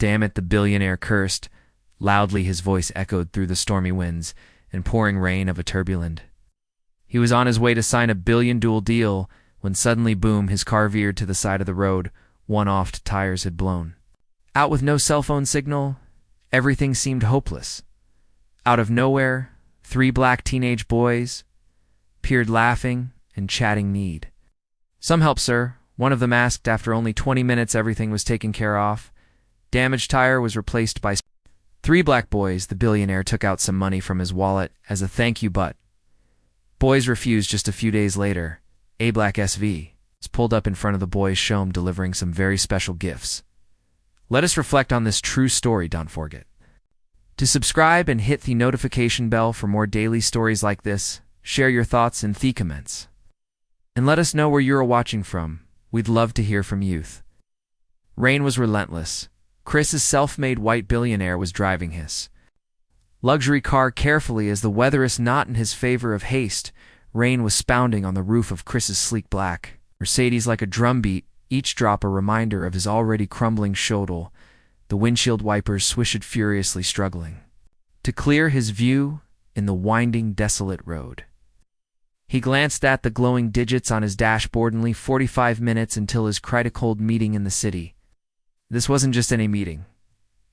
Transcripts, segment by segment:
Damn it, the billionaire cursed. Loudly his voice echoed through the stormy winds and pouring rain of a turbulent. He was on his way to sign a billion-dual deal when suddenly, boom, his car veered to the side of the road. One-offed tires had blown. Out with no cell phone signal, everything seemed hopeless. Out of nowhere, 3 black teenage boys appeared laughing and chatting need. "Some help, sir," one of them asked. After only 20 minutes, everything was taken care of. Damaged tire was replaced by 3 black boys. The billionaire took out some money from his wallet as a thank you, but boys refused. Just a few days later, a black SV was pulled up in front of the boys' showroom delivering some very special gifts. Let us reflect on this true story. Don't forget to subscribe and hit the notification bell for more daily stories like this. Share your thoughts in the comments. And let us know where you're watching from. We'd love to hear from youth. Rain was relentless. Chris's self-made white billionaire was driving his luxury car carefully as the weather is not in his favor of haste. Rain was spounding on the roof of Chris's sleek black Mercedes like a drumbeat, each drop a reminder of his already crumbling shoulder. The windshield wipers swished furiously, struggling to clear his view in the winding, desolate road. He glanced at the glowing digits on his dashboard. Only 45 minutes until his critical meeting in the city. This wasn't just any meeting.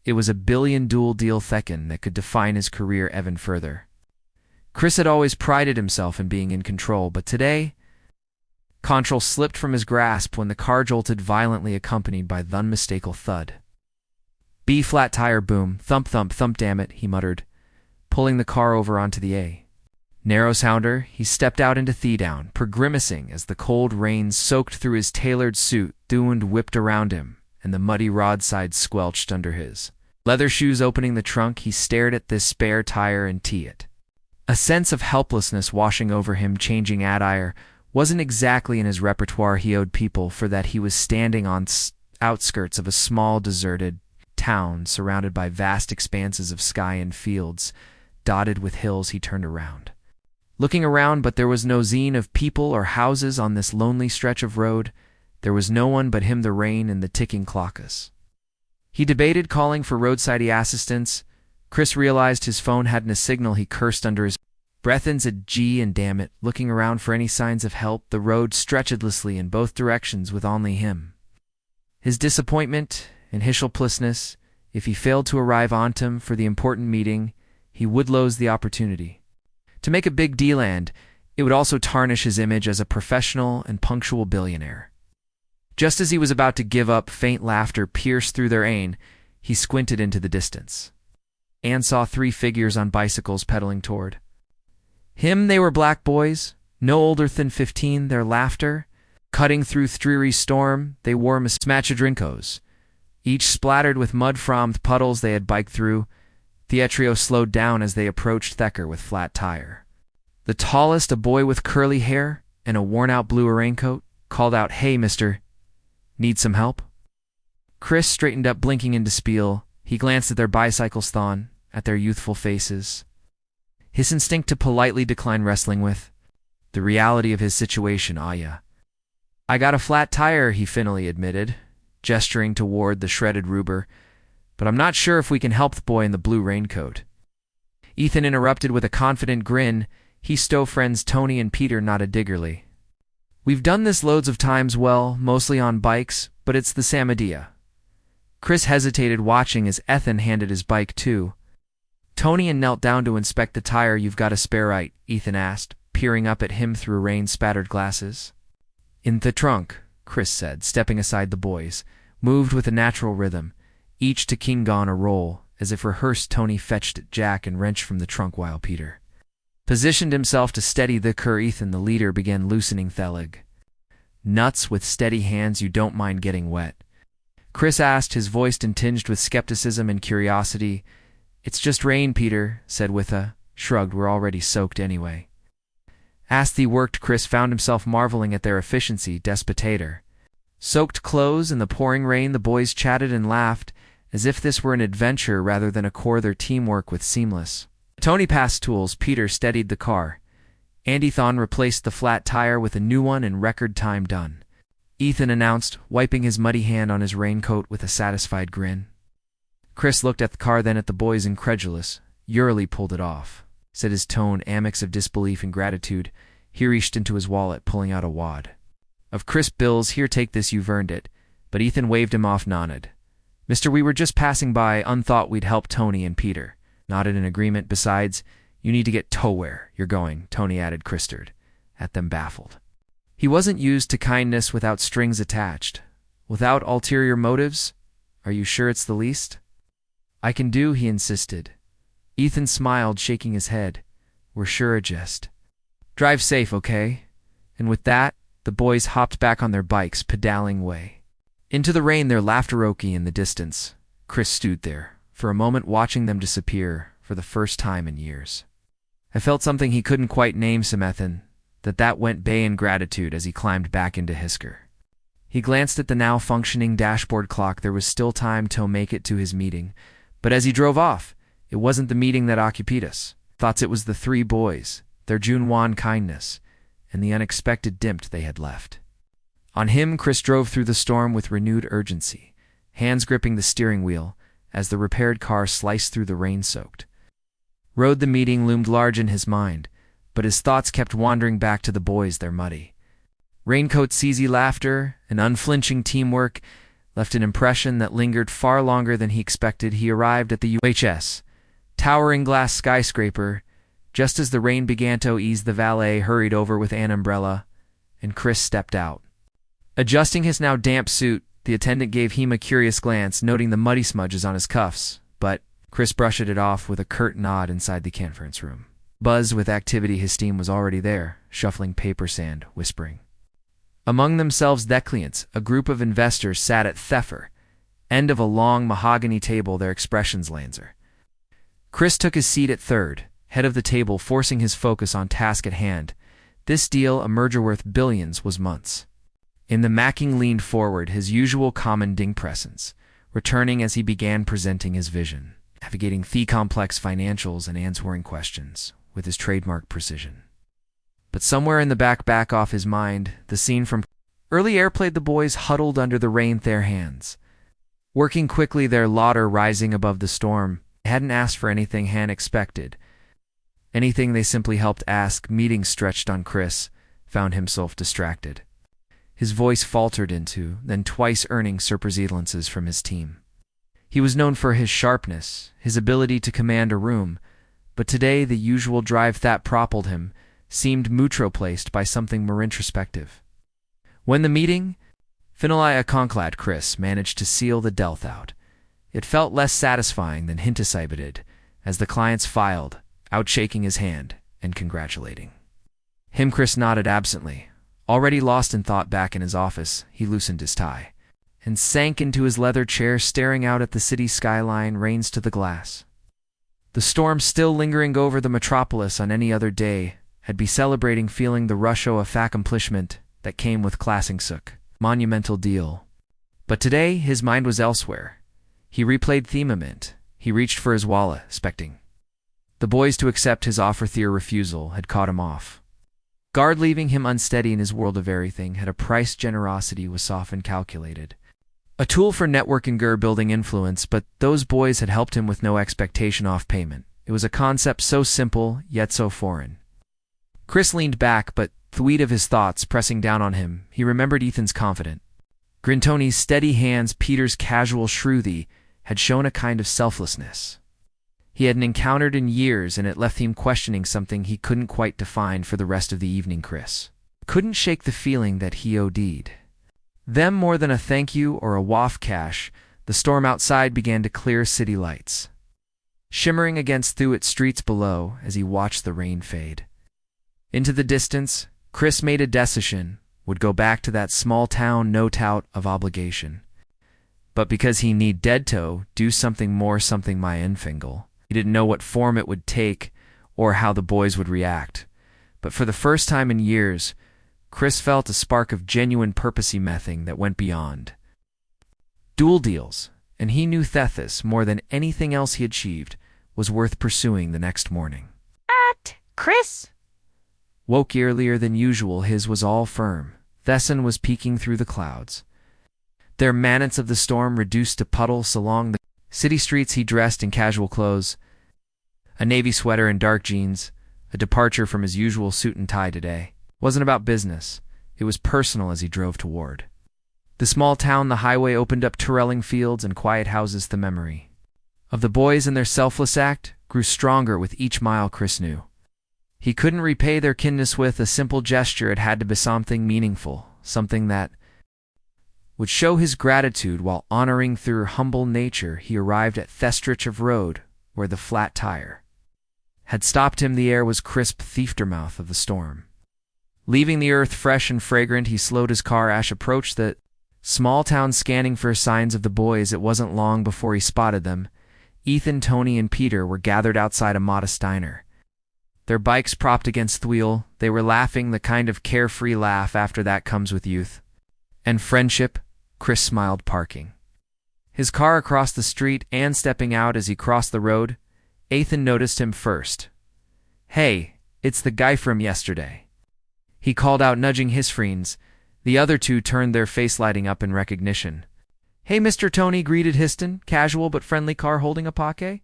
It was a billion-dual deal thekin that could define his career even further. Chris had always prided himself in being in control, but today, control slipped from his grasp when the car jolted violently, accompanied by the unmistakable thud. B-flat tire boom, thump, thump, thump, damn it, he muttered, pulling the car over onto the A. Narrow sounder, he stepped out into the down, grimacing as the cold rain soaked through his tailored suit. The wind whipped around him, and the muddy roadside squelched under his leather shoes. Opening the trunk, he stared at this spare tire and it. A sense of helplessness washing over him. Changing attire wasn't exactly in his repertoire. He owed people for that. He was standing on outskirts of a small, deserted town surrounded by vast expanses of sky and fields dotted with hills. He turned around, looking around, but there was no sign of people or houses on this lonely stretch of road. There was no one but him, the rain, and the ticking clocks. He debated calling for roadside assistance. Chris realized his phone hadn't a signal. He cursed under his breath and said, "Gee, and damn it," looking around for any signs of help. The road stretched endlessly in both directions with only him. His disappointment and his helplessness. If he failed to arrive on time for the important meeting, he would lose the opportunity to make a big deal, and it would also tarnish his image as a professional and punctual billionaire. Just as he was about to give up, faint laughter pierced through their ain. He squinted into the distance and saw 3 figures on bicycles pedaling toward him. They were black boys, no older than 15. Their laughter cutting through dreary storm. They wore mismatched drinkos, each splattered with mud from the puddles they had biked through. The trio slowed down as they approached Thacker with flat tire. The tallest, a boy with curly hair and a worn-out blue raincoat, called out, "Hey, mister, need some help?" Chris straightened up, blinking into spiel. He glanced at their bicycles, thon, at their youthful faces. His instinct to politely decline wrestling with the reality of his situation. "Ah, yeah. I got a flat tire," he finally admitted, gesturing toward the shredded rubber, "but I'm not sure if we can help the boy in the blue raincoat." Ethan interrupted with a confident grin. He stole friends Tony and Peter nodded eagerly. "We've done this loads of times, well, mostly on bikes, but it's the same idea." Chris hesitated, watching as Ethan handed his bike to Tony and knelt down to inspect the tire. "You've got a spare, right?" Ethan asked, peering up at him through rain-spattered glasses. "In the trunk," Chris said, stepping aside. The boys moved with a natural rhythm, each to king on a roll, as if rehearsed. Tony fetched Jack and wrenched from the trunk while Peter positioned himself to steady the cur. Ethan, the leader, began loosening the leg nuts with steady hands. "You don't mind getting wet?" Chris asked, his voice tinged with skepticism and curiosity. "It's just rain," Peter said with a shrug. "We're already soaked anyway." As they worked, Chris found himself marveling at their efficiency. Despotator. Soaked clothes in the pouring rain, the boys chatted and laughed, as if this were an adventure rather than a chore. Their teamwork was seamless. Tony passed tools. Peter steadied the car. Andy Thon replaced the flat tire with a new one in record time. "Done," Ethan announced, wiping his muddy hand on his raincoat with a satisfied grin. Chris looked at the car, then at the boys, incredulous. Eurely pulled it off, said his tone a mix of disbelief and gratitude. He reached into his wallet, pulling out a wad of crisp bills. Here, take this, you've earned it. But Ethan waved him off, nodded. Mister, we were just passing by, unthought we'd help Tony and Peter. Nodded in agreement. Besides, you need to get to where you're going, Tony added. Chris stared at them, baffled. He wasn't used to kindness without strings attached, without ulterior motives. Are you sure it's the least I can do? He insisted. Ethan smiled, shaking his head. We're sure a jest. Drive safe, okay? And with that, the boys hopped back on their bikes, pedaling away into the rain, their laughter rokey in the distance. Chris stood there, for a moment, watching them disappear for the first time in years. I felt something he couldn't quite name, Ethan, that went bay in gratitude as he climbed back into Hisker. He glanced at the now functioning dashboard clock. There was still time to make it to his meeting, but as he drove off, it wasn't the meeting that occupied us. Thoughts it was the three boys, their Junwan kindness, and the unexpected dimp they had left. On him, Chris drove through the storm with renewed urgency, hands gripping the steering wheel as the repaired car sliced through the rain-soaked road. The meeting loomed large in his mind, but his thoughts kept wandering back to the boys, their muddy raincoats. Easy laughter and unflinching teamwork left an impression that lingered far longer than he expected. He arrived at the UHS, towering glass skyscraper, just as the rain began to ease. The valet hurried over with an umbrella, and Chris stepped out. Adjusting his now damp suit, the attendant gave him a curious glance, noting the muddy smudges on his cuffs, but Chris brushed it off with a curt nod. Inside the conference room, buzzed with activity, his team was already there, shuffling paper sand, whispering among themselves. The clients, a group of investors, sat at the end of a long mahogany table, their expressions lancer. Chris took his seat at third, head of the table, forcing his focus on task at hand. This deal, a merger worth billions, was months in the making. Leaned forward, his usual commanding presence returning as he began presenting his vision, navigating the complex financials and answering questions with his trademark precision. But somewhere in the back off his mind, the scene from early air played. The boys huddled under the rain, their hands working quickly, their laughter rising above the storm. They hadn't asked for anything unexpected, anything they simply helped ask. Meeting stretched on. Chris found himself distracted. His voice faltered into, then twice, earning silences from his team. He was known for his sharpness, his ability to command a room, but today the usual drive that propelled him seemed placed by something more introspective. When the meeting finally concluded, Chris managed to seal the death out. It felt less satisfying than anticipated as the clients filed out, shaking his hand and congratulating him. Chris nodded absently. Already lost in thought back in his office, he loosened his tie and sank into his leather chair, staring out at the city skyline, rains to the glass. The storm still lingering over the metropolis. On any other day, had be celebrating, feeling the rush of accomplishment that came with classing sook monumental deal. But today his mind was elsewhere. He replayed Themament. He reached for his wallet, expecting the boys to accept his offer. Their refusal had caught him off guard, leaving him unsteady in his world of everything had a price. Generosity was often calculated, a tool for network and building influence, but those boys had helped him with no expectation off payment. It was a concept so simple, yet so foreign. Chris leaned back, but the weight of his thoughts pressing down on him, he remembered Ethan's confident grin, Tony's steady hands, Peter's casual shrewdie had shown a kind of selflessness he hadn't encountered in years, and it left him questioning something he couldn't quite define. For the rest of the evening, Chris couldn't shake the feeling that he owed them more than a thank you or a waft cash. The storm outside began to clear, city lights shimmering against through its streets below. As he watched the rain fade into the distance, Chris made a decision, would go back to that small town, no doubt of obligation. But because he need dead to do something more, something my infingal. He didn't know what form it would take or how the boys would react. But for the first time in years, Chris felt a spark of genuine purposey mething that went beyond dual deals, and he knew Thethys, more than anything else he achieved, was worth pursuing. The next morning, Chris woke earlier than usual. His was all firm. Thesson was peeking through the clouds, their remnants of the storm reduced to puddles along the City streets he dressed in casual clothes, a navy sweater and dark jeans, a departure from his usual suit and tie today. It wasn't about business. It was personal as he drove toward the small town. The highway opened up twirling fields and quiet houses. The memory of the boys and their selfless act grew stronger with each mile. Chris knew he couldn't repay their kindness with a simple gesture. It had to be something meaningful, something that would show his gratitude while honoring through humble nature. He arrived at Thestrich of Road, where the flat tire had stopped him. The air was crisp, the aftermath of the storm leaving the earth fresh and fragrant. He slowed his car. Ash approached the small town, scanning for signs of the boys. It wasn't long before he spotted them. Ethan, Tony, and Peter were gathered outside a modest diner, their bikes propped against the wheel. They were laughing, the kind of carefree laugh after that comes with youth and friendship. Chris smiled, parking his car across the street and stepping out. As he crossed the road, Ethan noticed him first. "Hey, it's the guy from yesterday," he called out, nudging his friends. The other two turned, their face lighting up in recognition. "Hey, Mr. Tony," greeted Histon, casual but friendly, car holding a poke.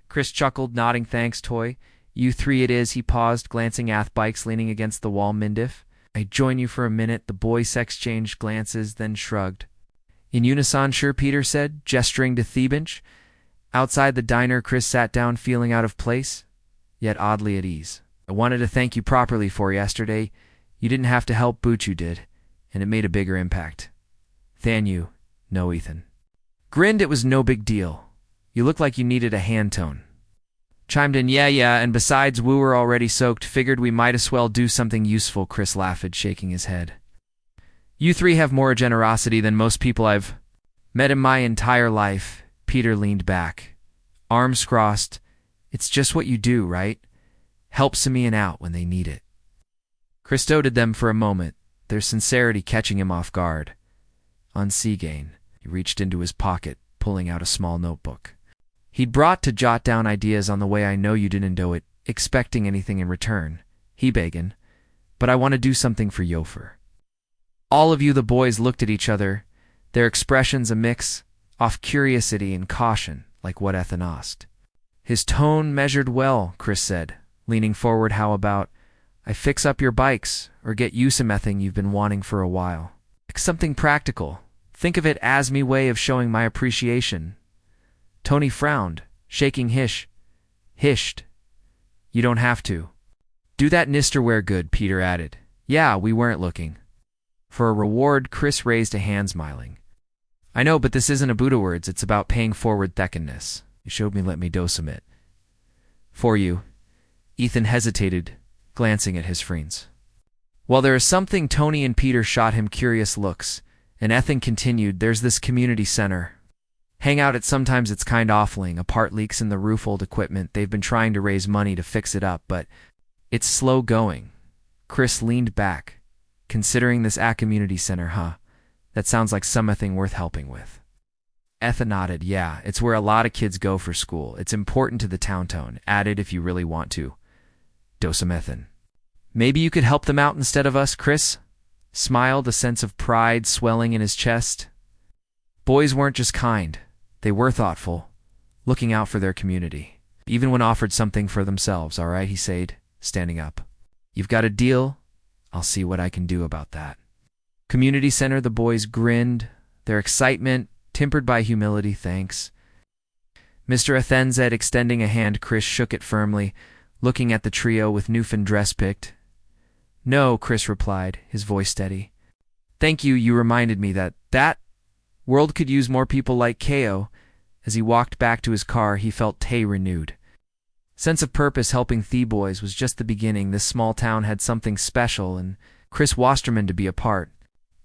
Chris chuckled, nodding. "Thanks, Toy. You three it is." He paused, glancing at bikes leaning against the wall. "Mindif, I join you for a minute." The boys exchanged glances, then shrugged in unison. "Sure," Peter said, gesturing to the bench outside the diner. Chris sat down, feeling out of place, yet oddly at ease. "I wanted to thank you properly for yesterday. You didn't have to help, but you did, and it made a bigger impact." "Than you. No," Ethan grinned. "It was no big deal. You looked like you needed a hand." Tone chimed in. Yeah, and besides, we were already soaked. Figured we might as well do something useful." Chris laughed, shaking his head. "You three have more generosity than most people I've met in my entire life." Peter leaned back, arms crossed. "It's just what you do, right? Help Simeon out when they need it." Chris doted them for a moment, their sincerity catching him off guard. On Seagain, he reached into his pocket, pulling out a small notebook he'd brought to jot down ideas on the way. "I know you didn't do it expecting anything in return," he began, "but I want to do something for Yofer. All of you." The boys looked at each other, their expressions a mix of curiosity and caution, like what Ethan asked. His tone measured well. Chris said, leaning forward, "How about I fix up your bikes or get you something you've been wanting for a while? Like something practical. Think of it as me way of showing my appreciation." Tony frowned, shaking hished. "You don't have to do that, Nister. We're good," Peter added. "Yeah, we weren't looking for a reward." Chris raised a hand, smiling. "I know, but this isn't a Buddha words. It's about paying forward thickenness. You showed me, let me do some it for you." Ethan hesitated, glancing at his friends. "Well, there is something." Tony and Peter shot him curious looks, and Ethan continued, "There's this community center. Hang out at sometimes. It's kind of offling. A part leaks in the roof, old equipment. They've been trying to raise money to fix it up, but it's slow going." Chris leaned back, considering this community center, huh? That sounds like something worth helping with. Ethan nodded. "Yeah, it's where a lot of kids go for school. It's important to the town." Added, "If you really want to do some Ethan, maybe you could help them out instead of us." Chris smiled, a sense of pride swelling in his chest. Boys weren't just kind. They were thoughtful, looking out for their community, even when offered something for themselves. "All right," he said, standing up. "You've got a deal? I'll see what I can do about that." Community center. The boys grinned, their excitement tempered by humility. "Thanks, Mr. Athenzed," extending a hand. Chris shook it firmly, looking at the trio with Newfound dress picked. "No," Chris replied, his voice steady. "Thank you. You reminded me that world could use more people like Ko." As he walked back to his car, he felt renewed sense of purpose. Helping the boys was just the beginning. This small town had something special, and Chris Wasterman to be a part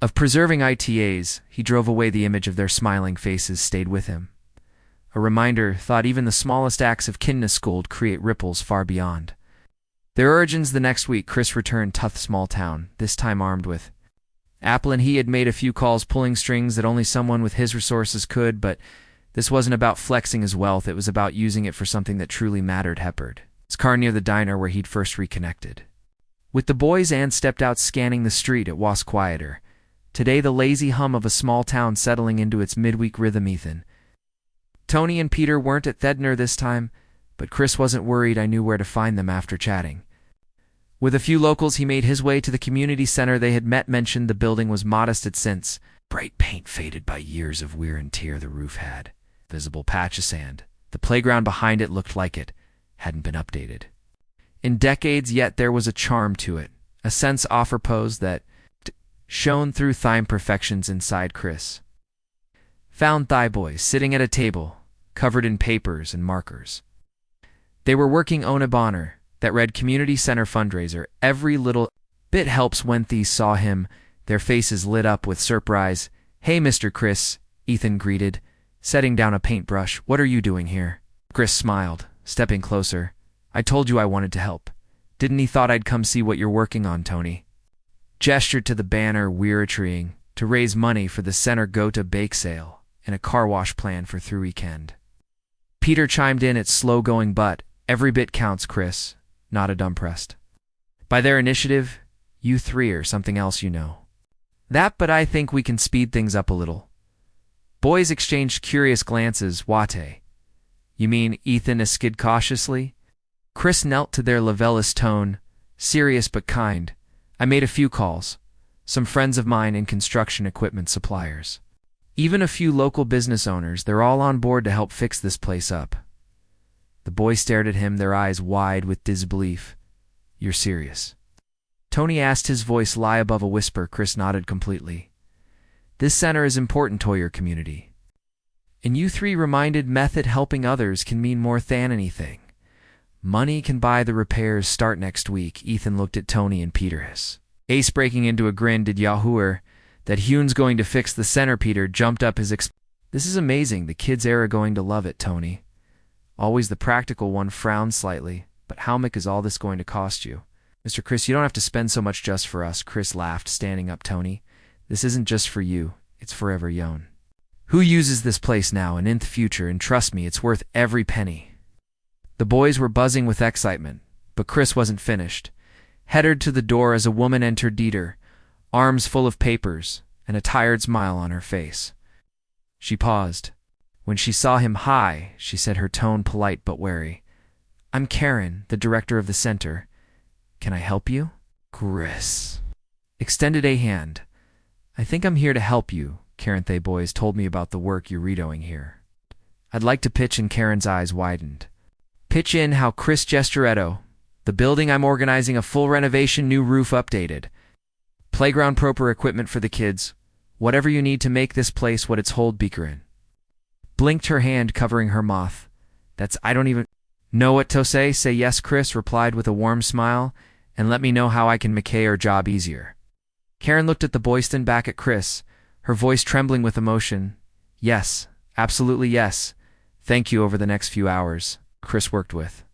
of preserving ITAs. He drove away. The image of their smiling faces stayed with him. A reminder, thought even the smallest acts of kindness could create ripples far beyond their origins. The next week, Chris returned to the small town, this time armed with Apple, and he had made a few calls, pulling strings that only someone with his resources could, but this wasn't about flexing his wealth. It was about using it for something that truly mattered. Heppard, his car near the diner where he'd first reconnected with the boys, and stepped out, scanning the street. It was quieter today, the lazy hum of a small town settling into its midweek rhythm. Ethan Tony and Peter weren't at Thedner this time, but Chris wasn't worried. I knew where to find them after chatting. With a few locals, he made his way to the community center they had mentioned the building was modest at since. Bright paint faded by years of wear and tear the roof had. Visible patch of sand. The playground behind it looked like it hadn't been updated in decades, yet there was a charm to it, a sense of pose that shone through thigh imperfections inside Chris. Found thigh boys sitting at a table, covered in papers and markers. They were working on a banner that read Community Center Fundraiser. Every little bit helps. When these saw him, their faces lit up with surprise. "Hey, Mr. Chris," Ethan greeted, setting down a paintbrush. "What are you doing here?" Chris smiled, stepping closer. "I told you I wanted to help. Didn't he thought I'd come see what you're working on, Tony?" Gestured to the banner we're treeing to raise money for the center go-to bake sale and a car wash plan for through weekend. Peter chimed in, "It's slow going, but every bit counts." Chris nodded, impressed by their initiative. "You three or something else, you know." "That, but I think we can speed things up a little." Boys exchanged curious glances. "Wate? You mean?" Ethan asked cautiously. Chris knelt to their levelous tone, serious but kind. "I made a few calls. Some friends of mine in construction equipment suppliers. Even a few local business owners. They're all on board to help fix this place up." The boys stared at him, their eyes wide with disbelief. "You're serious?" Tony asked, his voice lie above a whisper. Chris nodded completely. "This center is important to your community. And you three reminded method helping others can mean more than anything. Money can buy the repairs. Start next week." Ethan looked at Tony and Peter. Ace breaking into a grin. "Did Yahooer that Hune's going to fix the center?" Peter jumped up his "This is amazing. The kids are going to love it, Tony." Always the practical one frowned slightly. "But how much is all this going to cost you?" "Mr. Chris, you don't have to spend so much just for us." Chris laughed, standing up. "Tony, this isn't just for you. It's forever young. Who uses this place now and in the future, and trust me, it's worth every penny." The boys were buzzing with excitement, but Chris wasn't finished. Headed to the door as a woman entered Dieter, arms full of papers and a tired smile on her face. She paused. When she saw him, "Hi," she said, her tone polite but wary. "I'm Karen, the director of the center. Can I help you?" Chris extended a hand. "I think I'm here to help you. Karen, they boys told me about the work you're redoing here. I'd like to pitch in." Karen's eyes widened. "Pitch in how?" Chris gestured. "The building I'm organizing, a full renovation, new roof updated. Playground proper equipment for the kids. Whatever you need to make this place what it's hold." Beaker in blinked, her hand covering her mouth. I don't even know what to say." "Say yes," Chris replied with a warm smile, "and let me know how I can make your job easier." Karen looked at the boys, then back at Chris, her voice trembling with emotion. "Yes, absolutely yes. Thank you." Over the next few hours, Chris worked with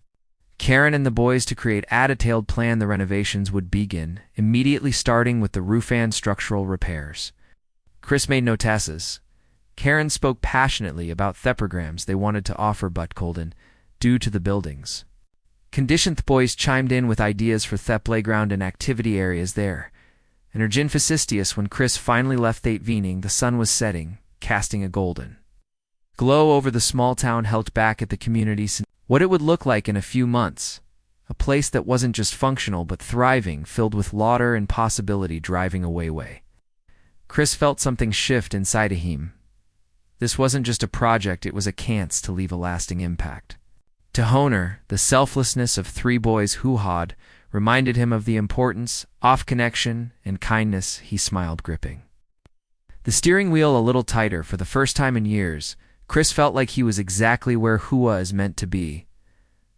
Karen and the boys to create a detailed plan. The renovations would begin immediately, starting with the roof and structural repairs. Chris made no tasks. Karen spoke passionately about the programs they wanted to offer, but Colden, due to the building's condition, the boys chimed in with ideas for the playground and activity areas there. And her gin fastidious when Chris finally left that evening. The sun was setting, casting a golden glow over the small town, held back at the community. What it would look like in a few months. A place that wasn't just functional but thriving, filled with laughter and possibility driving away. Chris felt something shift inside of him. This wasn't just a project, it was a chance to leave a lasting impact. To Honer, the selflessness of three boys who had reminded him of the importance of connection and kindness. He smiled, gripping the steering wheel a little tighter. For the first time in years, Chris felt like he was exactly where he was meant to be.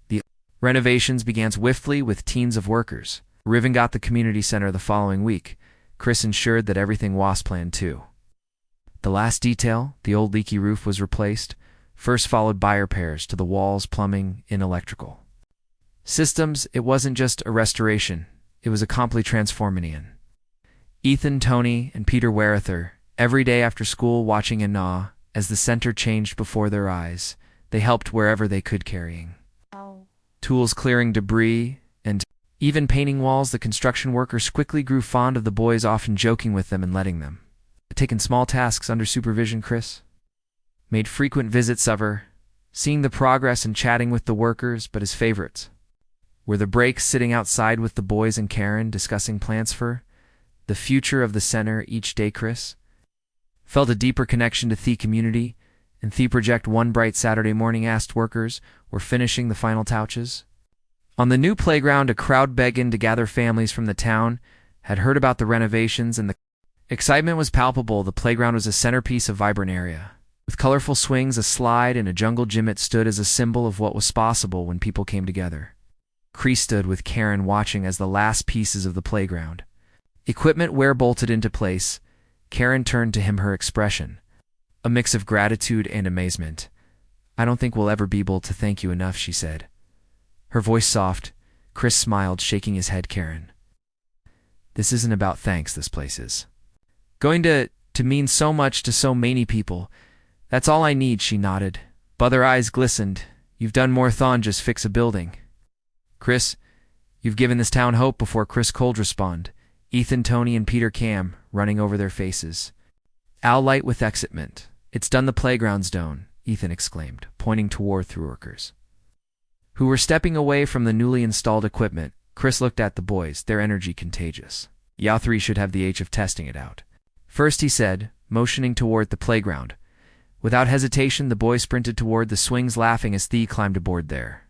The renovations began swiftly with teams of workers. Riven got the community center the following week. Chris ensured that everything was planned too. The last detail, the old leaky roof, was replaced, first followed by repairs to the walls, plumbing, and electrical systems. It wasn't just a restoration, it was a complete transformation. Ethan, Tony, and Peter Werether, every day after school, watching in awe as the center changed before their eyes. They helped wherever they could, carrying tools, clearing debris, and even painting walls. The construction workers quickly grew fond of the boys, often joking with them and letting them taking small tasks under supervision. Chris made frequent visits of her, seeing the progress and chatting with the workers, but his favorites were the breaks sitting outside with the boys and Karen discussing plans for the future of the center each day. Chris felt a deeper connection to the community, and the project one bright Saturday morning asked workers were finishing the final touches. On the new playground, a crowd began to gather. Families from the town had heard about the renovations, and the excitement was palpable. The playground was a centerpiece of vibrant area. With colorful swings, a slide, and a jungle gym, it stood as a symbol of what was possible when people came together. Chris stood with Karen watching as the last pieces of the playground equipment were bolted into place. Karen turned to him, her expression a mix of gratitude and amazement. "I don't think we'll ever be able to thank you enough," she said, her voice soft. Chris smiled, shaking his head. "Karen, this isn't about thanks. This place is going to mean so much to so many people. That's all I need," she nodded, but her eyes glistened. "You've done more than just fix a building. Chris, you've given this town hope." Before Chris could respond, Ethan, Tony, and Peter came running over, their faces all light with excitement. "It's done. The playground's done," Ethan exclaimed, pointing toward the workers who were stepping away from the newly installed equipment. Chris looked at the boys, their energy contagious. "Y'all three should have the age of testing it out first," he said, motioning toward the playground. Without hesitation, the boys sprinted toward the swings, laughing as Thea climbed aboard there.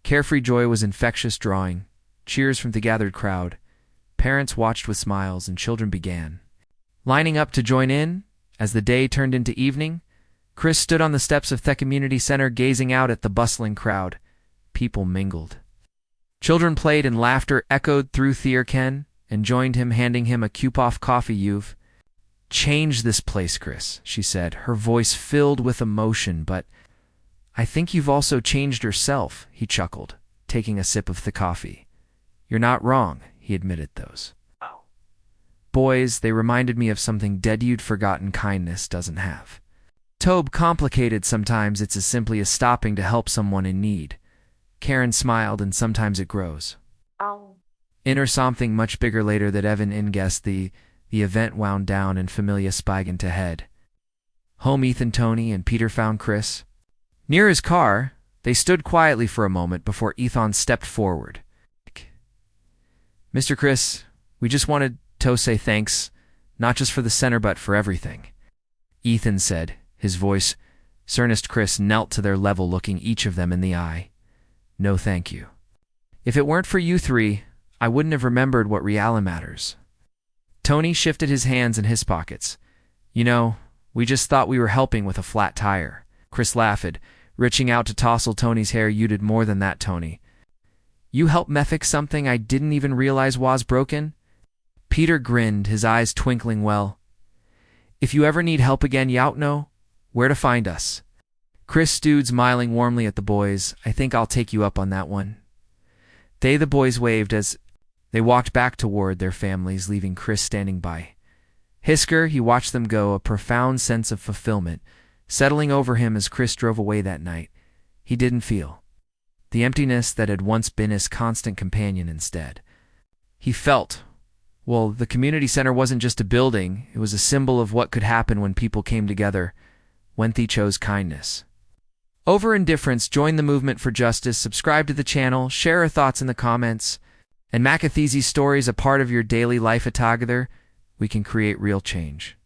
Carefree joy was infectious, drawing cheers from the gathered crowd. Parents watched with smiles, and children began lining up to join in. As the day turned into evening, Chris stood on the steps of the community center, gazing out at the bustling crowd. People mingled. Children played, and laughter echoed through Ken and joined him, handing him a cup of coffee. "You've changed this place, Chris," she said, her voice filled with emotion. "But I think you've also changed yourself," he chuckled, taking a sip of the coffee. "You're not wrong," he admitted. "Those boys, they reminded me of something dead you'd forgotten. Kindness doesn't have to be complicated. Sometimes it's as simply as stopping to help someone in need." Karen smiled. "And sometimes it grows in or something much bigger." Later that Evan in guessed, the event wound down and Familia spied to head home. Ethan, Tony, and Peter found Chris near his car. They stood quietly for a moment before Ethan stepped forward. "Mr. Chris, we just wanted to say thanks, not just for the center but for everything," Ethan said, his voice earnest. Chris knelt to their level, looking each of them in the eye. "No, thank you. If it weren't for you three, I wouldn't have remembered what really matters." Tony shifted his hands in his pockets. "You know, we just thought we were helping with a flat tire." Chris laughed, reaching out to tousle Tony's hair. "You did more than that, Tony. You helped me fix something I didn't even realize was broken." Peter grinned, his eyes twinkling. "Well, if you ever need help again, you know where to find us." Chris stood smiling warmly at the boys. "I think I'll take you up on that one." The boys waved as they walked back toward their families, leaving Chris standing by. Hisker, he watched them go, a profound sense of fulfillment settling over him as Chris drove away that night. He didn't feel the emptiness that had once been his constant companion. Instead, he felt, well, the community center wasn't just a building, it was a symbol of what could happen when people came together, when they chose kindness over indifference. Join the movement for justice, subscribe to the channel, share your thoughts in the comments, and make these stories a part of your daily life. Together, we can create real change.